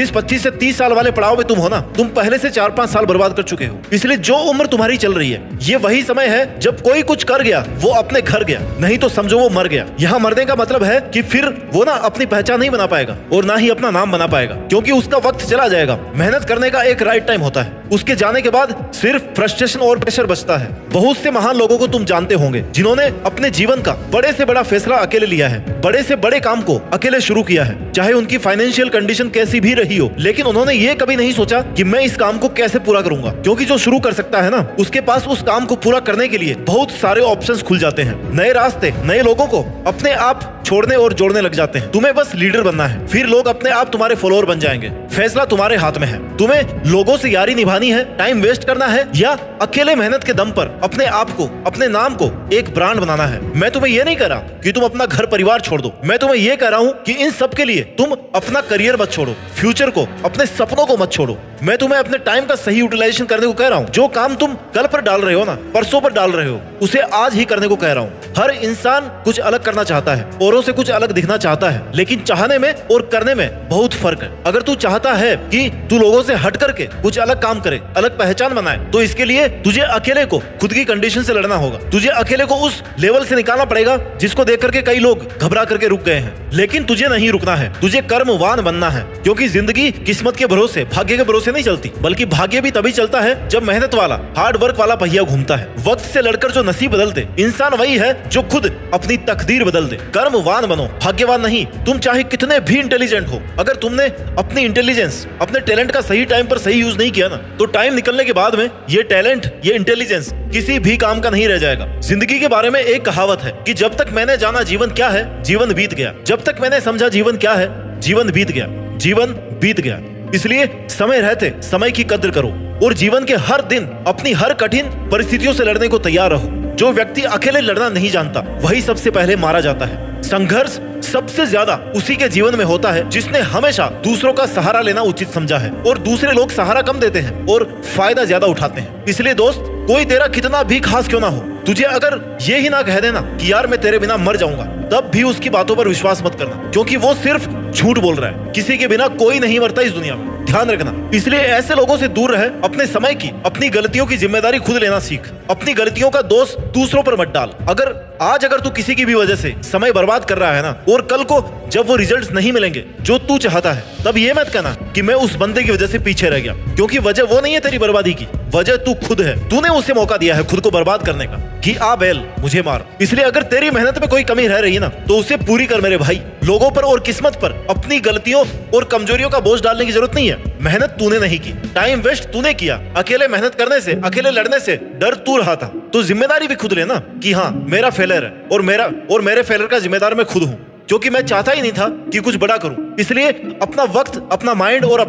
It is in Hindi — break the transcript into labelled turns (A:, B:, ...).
A: जिस 25 से 30 साल वाले पड़ाव में तुम हो ना, तुम पहले से 4-5 साल बर्बाद कर चुके हो। इसलिए जो उम्र तुम्हारी चल रही है, ये वही समय है जब कोई कुछ कर गया वो अपने घर गया, नहीं तो समझो वो मर गया। यहाँ मरने का मतलब है कि फिर वो ना अपनी पहचान नहीं बना पाएगा और ना ही अपना नाम बना पाएगा, क्योंकि उसका वक्त चला जाएगा। मेहनत करने का एक राइट टाइम होता है, उसके जाने के बाद सिर्फ फ्रस्ट्रेशन और प्रेशर बचता है। बहुत से महान लोगों को तुम जानते होंगे जिन्होंने अपने जीवन का बड़े से बड़ा फैसला अकेले लिया है, बड़े से बड़े काम को अकेले शुरू किया है, चाहे उनकी फाइनेंशियल कंडीशन कैसी भी रही हो, लेकिन उन्होंने ये कभी नहीं सोचा कि मैं इस काम को कैसे पूरा करूंगा, क्योंकि जो शुरू कर सकता है ना, उसके पास उस काम को पूरा करने के लिए बहुत सारे ऑप्शंस खुल जाते हैं। नए रास्ते नए लोगों को अपने आप छोड़ने और जोड़ने लग जाते हैं। तुम्हें बस लीडर बनना है, फिर लोग अपने आप तुम्हारे फॉलोअर बन जाएंगे। फैसला तुम्हारे हाथ में है। तुम्हें लोगों से यारी निभानी है, टाइम वेस्ट करना है, या अकेले मेहनत के दम पर अपने आप को, अपने नाम को एक ब्रांड बनाना है। मैं तुम्हें यह नहीं कह रहा कि तुम अपना घर परिवार छोड़ दो, मैं तुम्हें यह कह रहा हूँ कि इन सब के लिए तुम अपना करियर मत छोड़ो, फ्यूचर को, अपने सपनों को मत छोड़ो। मैं तुम्हें अपने टाइम का सही यूटिलाइजेशन करने को कह रहा हूँ। जो काम तुम कल पर डाल रहे हो ना, परसों पर डाल रहे हो, उसे आज ही करने को कह रहा हूँ। हर इंसान कुछ अलग करना चाहता है, औरों से कुछ अलग दिखना चाहता है, लेकिन चाहने में और करने में बहुत फर्क है। अगर तू चाहता है कि तू लोगों से हट करके कुछ अलग काम करे, अलग पहचान बनाए, तो इसके लिए तुझे अकेले को खुद की कंडीशन से लड़ना होगा। तुझे अकेले को उस लेवल से निकालना पड़ेगा जिसको देख करके कई लोग घबरा करके रुक गए हैं। लेकिन तुझे नहीं रुकना है, तुझे कर्मवान बनना है, क्योंकि जिंदगी किस्मत के भरोसे, भाग्य के भरोसे नहीं चलती, बल्कि भाग्य भी तभी चलता है जब मेहनत वाला, हार्ड वर्क वाला पहिया घूमता है। वक्त से लड़कर जो नसीब बदलते इंसान वही है जो खुद अपनी तकदीर बदल दे। कर्मवान बनो, भाग्यवान नहीं। तुम चाहे कितने भी इंटेलिजेंट हो, अगर तुमने अपनी इंटेलिजेंस, अपने टैलेंट का सही टाइम पर सही यूज नहीं किया ना, तो टाइम निकलने के बाद में ये टैलेंट, ये इंटेलिजेंस किसी भी काम का नहीं रह जाएगा। जिंदगी के बारे में एक कहावत है कि जब तक मैंने जाना जीवन क्या है, जीवन बीत गया। जब तक मैंने समझा जीवन क्या है, जीवन बीत गया, जीवन बीत गया। इसलिए समय रहते समय की कद्र करो और जीवन के हर दिन अपनी हर कठिन परिस्थितियों से लड़ने को तैयार रहो। जो व्यक्ति अकेले लड़ना नहीं जानता, वही सबसे पहले मारा जाता है। संघर्ष सबसे ज्यादा उसी के जीवन में होता है जिसने हमेशा दूसरों का सहारा लेना उचित समझा है, और दूसरे लोग सहारा कम देते हैं और फायदा ज्यादा उठाते हैं। इसलिए दोस्त, कोई तेरा कितना भी खास क्यों ना हो, तुझे अगर ये ही ना कह देना कि यार मैं तेरे बिना मर जाऊंगा, तब भी उसकी बातों पर विश्वास मत करना, क्योंकि वो सिर्फ झूठ बोल रहा है। किसी के बिना कोई नहीं मरता इस दुनिया में, ध्यान रखना। इसलिए ऐसे लोगों से दूर रहे। अपने समय की, अपनी गलतियों की जिम्मेदारी खुद लेना सीख। अपनी गलतियों का दोष दूसरों पर मत डाल। अगर तू किसी की भी वजह से समय बर्बाद कर रहा है ना, और कल को जब वो रिजल्ट्स नहीं मिलेंगे जो तू चाहता है, तब ये मत कहना कि मैं उस बंदे की वजह से पीछे रह गया, क्योंकि वजह वो नहीं है तेरी बर्बादी की, वजह तू खुद है। तूने उसे मौका दिया है खुद को बर्बाद करने का कि आ बैल मुझे मार। इसलिए अगर तेरी मेहनत में कोई कमी रह रही है ना, तो उसे पूरी कर मेरे भाई। लोगों पर और किस्मत पर अपनी गलतियों और कमजोरियों का बोझ डालने की जरूरत नहीं है। मेहनत तूने नहीं की, टाइम वेस्ट तूने किया। अकेले मेहनत करने से, अकेले लड़ने से डर तू रहा था, तो जिम्मेदारी भी खुद लेना कि हाँ मेरा फेलियर है और मेरे फेलियर का जिम्मेदार मैं खुद हूँ, क्योंकि मैं चाहता ही नहीं था कि कुछ बड़ा करूं। इसलिए अपना वक्त, अपना माइंड और अपना